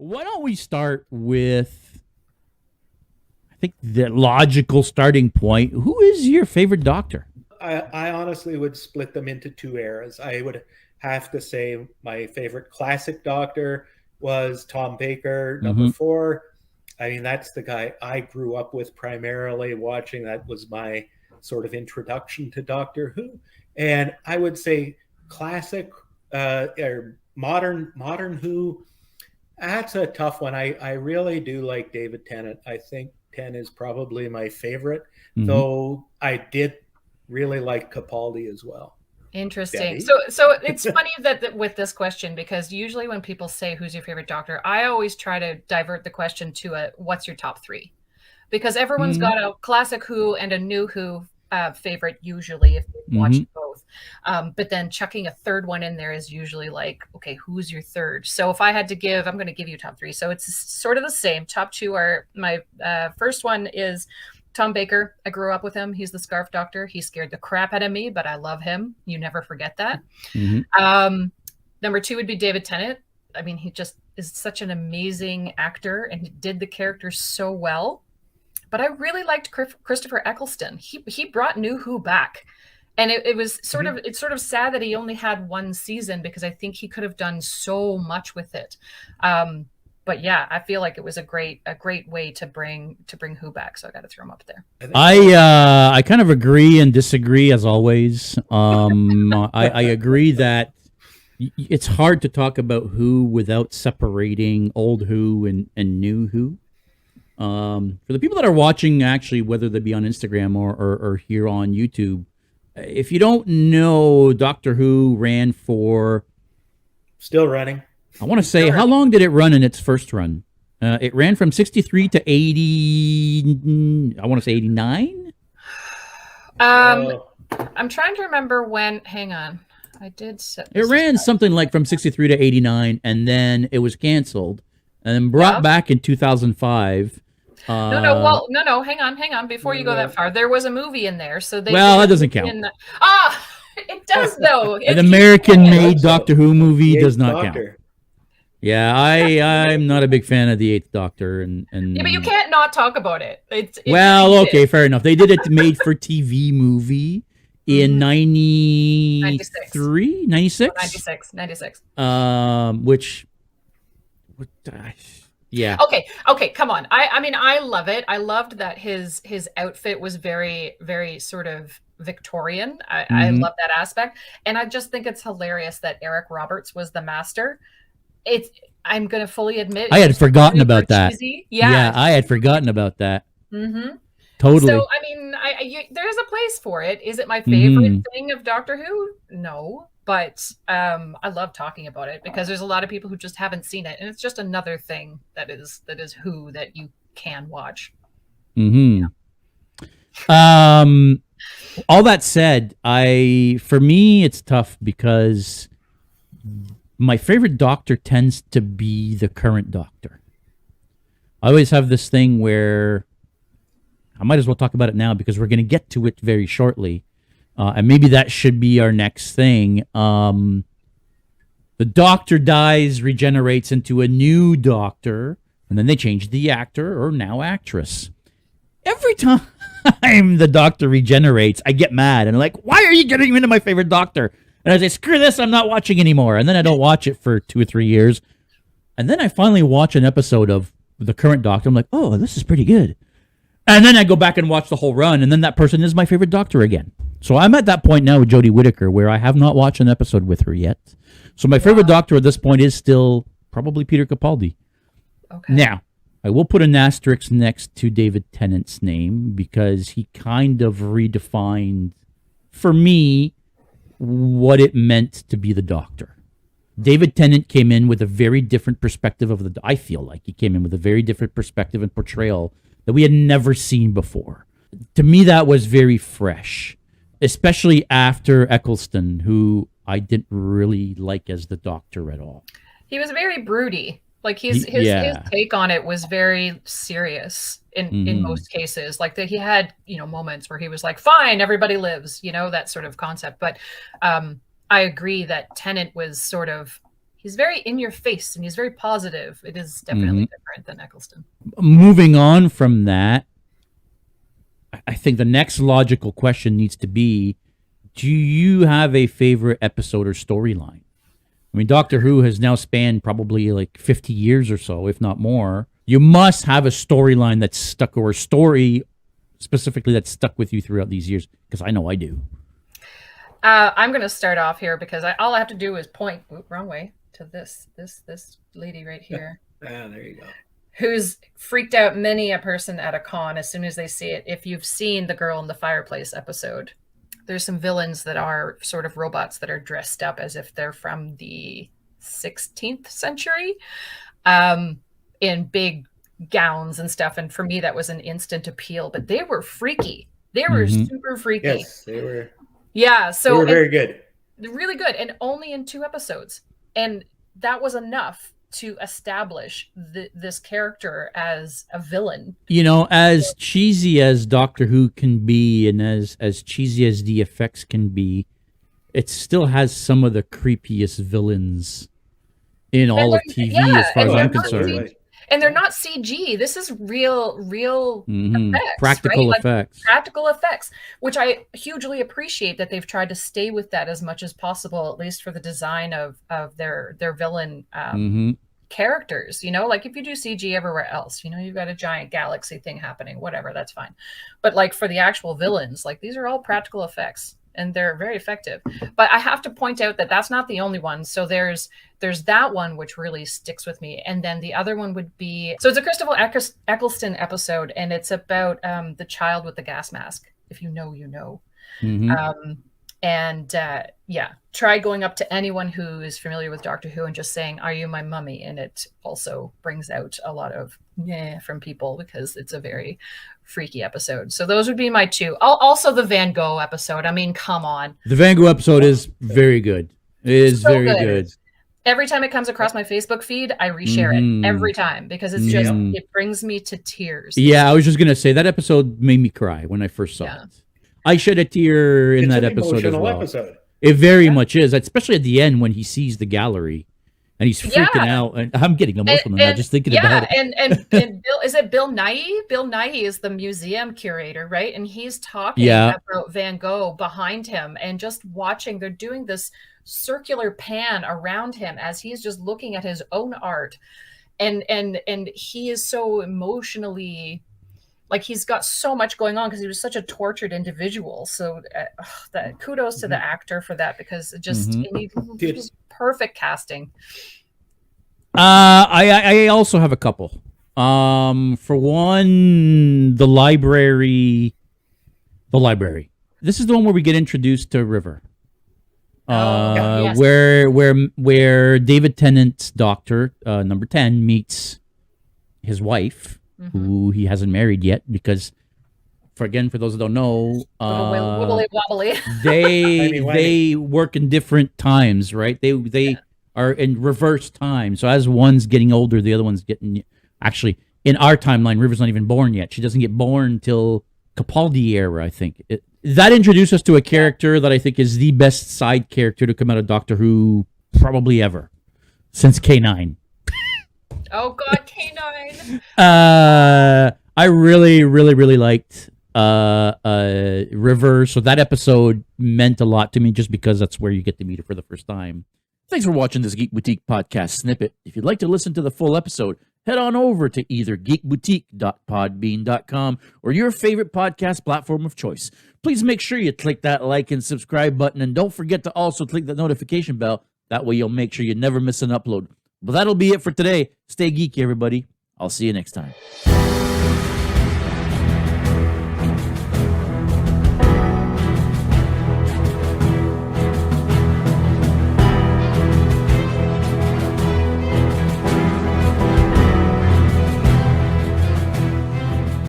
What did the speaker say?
Why don't we start with, I think, the logical starting point. Who is your favorite Doctor? I honestly would split them into two eras. I would have to say my favorite classic Doctor was Tom Baker, number Mm-hmm. 4. I mean, that's the guy I grew up with primarily watching. That was my sort of introduction to Doctor Who. And I would say classic or modern Who. That's a tough one. I really do like David Tennant. I think 10 is probably my favorite, Mm-hmm. though I did really like Capaldi as well. Interesting. Debbie? So it's funny that with this question, because usually when people say who's your favorite Doctor, I always try to divert the question to what's your top 3, because everyone's got a classic Who and a new Who favorite usually if they've watched both. But then chucking a third one in there is usually like, okay, who's your third? So if I had to give, I'm going to give you top 3. So it's sort of the same. Top 2 are my first one is Tom Baker. I grew up with him. He's the Scarf Doctor. He scared the crap out of me, but I love him. You never forget that. Mm-hmm. Number 2 would be David Tennant. I mean, he just is such an amazing actor, and he did the character so well. But I really liked Christopher Eccleston. He brought New Who back. And it was sort of it's sort of sad that he only had one season, because I think he could have done so much with it. But yeah, I feel like it was a great way to bring Who back. So I got to throw him up there. I kind of agree and disagree as always. I agree that it's hard to talk about Who without separating old Who and new Who. For the people that are watching, actually, whether they be on Instagram or here on YouTube, if you don't know, Doctor Who ran for... Still running. I want to say, how long did it run in its first run? It ran from 63 to 80... I want to say 89? I'm trying to remember when... Hang on. I did set It ran something like from 63 to 89, and then it was canceled, and then brought back in 2005. No. Hang on. Before you go that far, there was a movie in there, so they. Well, that doesn't count. It does though. An American-made Doctor Who movie does not count. Yeah, I'm not a big fan of the Eighth Doctor, and yeah, but you can't not talk about it. Okay, fair enough. They did a made-for-TV movie in 93, 96? 96. Which. Yeah. Okay, come on. I mean, I love it. I loved that his outfit was very, very sort of Victorian. I love that aspect. And I just think it's hilarious that Eric Roberts was the Master. I'm going to fully admit. I had forgotten about that. Yeah, I had forgotten about that. Mm-hmm. Totally. So, I mean, there's a place for it. Is it my favorite thing of Doctor Who? No. But I love talking about it, because there's a lot of people who just haven't seen it, and it's just another thing that is Who that you can watch. Mm-hmm. Yeah. All that said, for me it's tough, because my favorite Doctor tends to be the current Doctor. I always have this thing where I might as well talk about it now, because we're going to get to it very shortly. And maybe that should be our next thing. The Doctor dies, regenerates into a new Doctor, and then they change the actor, or now actress. Every time the Doctor regenerates, I get mad. And I'm like, why are you getting into my favorite Doctor? And I say, screw this, I'm not watching anymore. And then I don't watch it for 2 or 3 years. And then I finally watch an episode of the current Doctor. I'm like, oh, this is pretty good. And then I go back and watch the whole run, and then that person is my favorite Doctor again. So I'm at that point now with Jodie Whittaker, where I have not watched an episode with her yet. So my favorite Doctor at this point is still probably Peter Capaldi. Okay. Now, I will put an asterisk next to David Tennant's name, because he kind of redefined, for me, what it meant to be the Doctor. David Tennant came in with a very different perspective of I feel like he came in with a very different perspective and portrayal that we had never seen before. To me, that was very fresh, especially after Eccleston, who I didn't really like as the Doctor at all. He was very broody. Like his take on it was very serious in most cases. Like that he had, moments where he was like, fine, everybody lives, that sort of concept. But I agree that Tennant was sort of, he's very in your face and he's very positive. It is definitely different than Eccleston. Moving on from that, I think the next logical question needs to be, do you have a favorite episode or storyline? I mean, Doctor Who has now spanned probably like 50 years or so, if not more. You must have a storyline that's stuck, or a story specifically that's stuck with you throughout these years, because I know I do. I'm going to start off here because all I have to do is point, wrong way, to this lady right here. There you go. Who's freaked out many a person at a con as soon as they see it. If you've seen the Girl in the Fireplace episode, there's some villains that are sort of robots that are dressed up as if they're from the 16th century, in big gowns and stuff. And for me, that was an instant appeal, but they were freaky. They were super freaky. Yes, they were. Yeah. So they were very good. Really good. And only in 2 episodes. And that was enough to establish this character as a villain. You know, as cheesy as Doctor Who can be, and as cheesy as the effects can be, it still has some of the creepiest villains in all of TV, as far as I'm concerned. And they're not CG. This is real effects, practical right? effects. Like, practical effects, which I hugely appreciate that they've tried to stay with that as much as possible, at least for the design of their villain characters. You know, like if you do CG everywhere else, you know, you've got a giant galaxy thing happening, whatever, that's fine. But like for the actual villains, like these are all practical effects. And they're very effective. But I have to point out that that's not the only one. So there's that one which really sticks with me. And then the other one would be, so it's a Christopher Eccleston episode, and it's about the child with the gas mask. If you know, you know. Try going up to anyone who is familiar with Doctor Who and just saying, "Are you my mummy?" And it also brings out a lot of from people because it's a very freaky episode. So those would be my 2. Also the Van Gogh episode. I mean, come on. The Van Gogh episode is very good. It is so very good. Every time it comes across my Facebook feed, I reshare it every time because it's just, it brings me to tears. Yeah, I was just going to say that episode made me cry when I first saw it. I shed a tear in that episode as well. It very much is, especially at the end when he sees the gallery and he's freaking out. And I'm getting emotional now just thinking about it. And Bill, is it Bill Nighy? Bill Nighy is the museum curator, right? And he's talking about Van Gogh behind him and just watching. They're doing this circular pan around him as he's just looking at his own art. And he is so emotionally, like he's got so much going on because he was such a tortured individual. So that kudos to the actor for that, because it just it was perfect casting. I also have a couple. For one, the library. This is the one where we get introduced to River. Where David Tennant's doctor, number 10, meets his wife, who he hasn't married yet, because for those who don't know, they work in different times, right? They are in reverse time. So as one's getting older, the other one's getting, actually in our timeline, River's not even born yet. She doesn't get born till Capaldi era, I think. That introduced us to a character that I think is the best side character to come out of Doctor Who probably ever, since K9. Oh God, K9. I really, really, really liked River. So that episode meant a lot to me just because that's where you get to meet her for the first time. Thanks for watching this Geek Boutique podcast snippet. If you'd like to listen to the full episode, head on over to either geekboutique.podbean.com or your favorite podcast platform of choice. Please make sure you click that like and subscribe button, and don't forget to also click the notification bell. That way you'll make sure you never miss an upload. But that'll be it for today. Stay geeky, everybody. I'll see you next time.